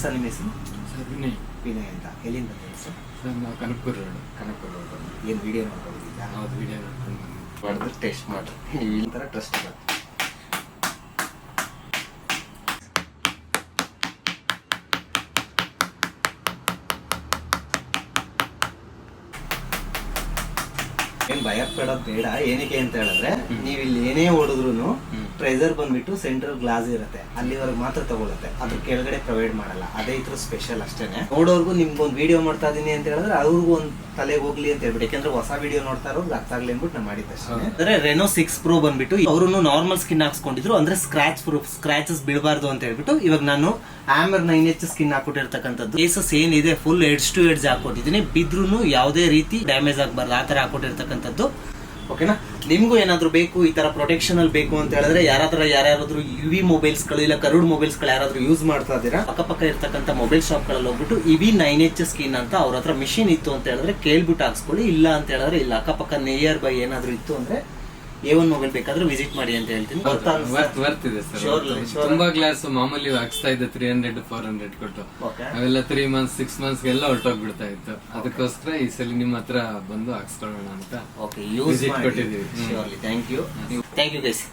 Sir ನಿಮ್ಮ ಹೆಸರು? Sir Vinay. Vinay ಅಂತ. ಎಲ್ಲಿಂದ ಬಂದಿದ್ದೀರಿ ಸರ್? ಸರ್ ನಾವು ಕನಕಪುರ ರೋಡ್. ಕನಕಪುರ ರೋಡ್. ಏನು ವಿಡಿಯೋ ನೋಡ್ಕೊಂಡಿದ್ದೀರಾ? ಹೌದು, ವಿಡಿಯೋ ನೋಡ್ಕೊಂಡು ಮಾಡಿದ್ರೆ ಟೆಸ್ಟ್ ಮಾಡಿರಿ, ಈ ಥರ ಟ್ರಸ್ಟ್ ಇದೆ. ಏನ್ ಭಯ ಪಡೋದು ಬೇಡ. ಏನಕ್ಕೆ ಅಂತ ಹೇಳಿದ್ರೆ ನೀವು ಇಲ್ಲಿ ಏನೇ ಹೊಡೆದ್ರು ಟ್ರೆಸರ್ ಬಂದ್ಬಿಟ್ಟು ಸೆಂಟ್ರಲ್ ಗ್ಲಾಸ್ ಇರುತ್ತೆ, ಅಲ್ಲಿವರೆಗೆ ಮಾತ್ರ ತಗೊಳುತ್ತೆ, ಅದ್ರ ಕೆಳಗಡೆ ಪ್ರೊವೈಡ್ ಮಾಡಲ್ಲ. ಅದೇ ಇದ್ರ ಸ್ಪೆಷಲ್ ಅಷ್ಟೇನೆ. ನೋಡೋರ್ಗು ನಿಮ್ಗೊಂದು ವಿಡಿಯೋ ಮಾಡ್ತಾ ಇದೀನಿ ಅಂತ ಹೇಳಿದ್ರೆ ಅವ್ರಿಗೂ ಒಂದು ತಲೆಗೆ ಹೋಗ್ಲಿ ಅಂತ ಹೇಳ್ಬಿಟ್ಟು, ಯಾಕಂದ್ರೆ ಹೊಸ ವಿಡಿಯೋ ನೋಡ್ತಾ ಇರೋದು ಅರ್ಥ ಆಗ್ಲಿ ಅಂದ್ಬಿಟ್ಟು ನಾನು ಮಾಡಿದ್ದಷ್ಟೇ. ಅಂದ್ರೆ ರೆನೋ 6 Pro ಬಂದ್ಬಿಟ್ಟು ಅವರು ನಾರ್ಮಲ್ ಸ್ಕಿನ್ ಹಾಕ್ಸ್ಕೊಂಡಿದ್ರು, ಅಂದ್ರೆ ಸ್ಕ್ರಾಚ್ ಪ್ರೂಫ್, ಸ್ಕ್ರಾಚಸ್ ಬೀಳಬಾರ್ದು ಅಂತ ಹೇಳ್ಬಿಟ್ಟು ಇವಾಗ ನಾನು ಆಮರ್ 9H ಸ್ಕಿನ್ ಹಾಕೊಟ್ಟಿರ್ತಕ್ಕಂಥದ್ದು. ಕೇಸಸ್ ಏನಿದೆ ಫುಲ್ ಎಡ್ಜ್ ಟು ಎಡ್ಜ್ ಹಾಕೊಟ್ಟಿದ್ದೀನಿ, ಬಿದ್ರೂ ಯಾವುದೇ ರೀತಿ ಡ್ಯಾಮೇಜ್ ಆಗಬಾರ್ದು ಆ ತರ ಹಾಕೊಟ್ಟಿರ್ತಕ್ಕಂಥದ್ದು. ಓಕೆನಾ? ನಿಮ್ಗೂ ಏನಾದ್ರು ಬೇಕು ಈ ತರ ಪ್ರೊಟೆಕ್ಷನ್ ಅಲ್ಲಿ ಬೇಕು ಅಂತ ಹೇಳಿದ್ರೆ ಯಾರಾದ್ರೂ ಇವಿ ಮೊಬೈಲ್ಸ್ ಗಳು ಇಲ್ಲ ಕರುಡ್ ಮೊಬೈಲ್ಸ್ ಗಳು ಯಾರಾದ್ರೂ ಯೂಸ್ ಮಾಡ್ತಾ ಇದ್ದೀರಾ, ಅಕ್ಕಪಕ್ಕ ಇರ್ತಕ್ಕಂಥ ಮೊಬೈಲ್ ಶಾಪ್ ಗಳಲ್ಲಿ ಹೋಗ್ಬಿಟ್ಟು ಇವಿ 9H ಸ್ಕಿನ್ ಅಂತ ಅವ್ರ ಹತ್ರ ಮಿಷಿನ್ ಇತ್ತು ಅಂತ ಹೇಳಿದ್ರೆ ಕೇಳ್ಬಿಟ್ಟು ಹಾಕ್ಸ್ಕೊಳ್ಳಿ. ಇಲ್ಲ ಅಂತ ಹೇಳಿದ್ರೆ ಇಲ್ಲ, ಅಕ್ಕಪಕ್ಕ ನಿಯರ್ ಬೈ ಏನಾದ್ರು ಇತ್ತು ಅಂದ್ರೆ A1 ಮೊಬೈಲ್ ಬೇಕಾದ್ರೆ ವಿಸಿಟ್ ಮಾಡಿ ಅಂತ ಹೇಳ್ತೀನಿ. ವರ್ತ್ ಇದೆ ಸರ್. ತುಂಬಾ ಗ್ಲಾಸ್ ಮಾಮೂಲಿ ಹಾಕ್ಸ್ತಾ ಇದ್ದೆ 300-400 ಕೊಟ್ಟು, ಅವೆಲ್ಲ 3 months 6 months ಎಲ್ಲ ಹೊರಟೋಗ್ಬಿಡ್ತಾ ಇತ್ತು. ಅದಕ್ಕೋಸ್ಕರ ಈ ಸಲ ನಿಮ್ಮ ಹತ್ರ ಬಂದು ಹಾಕ್ಸ್ಕೊಳ್ಳೋಣ ಅಂತ ವಿಸಿಟ್ ಕೊಟ್ಟಿದ್ದೀವಿ. Thank you guys.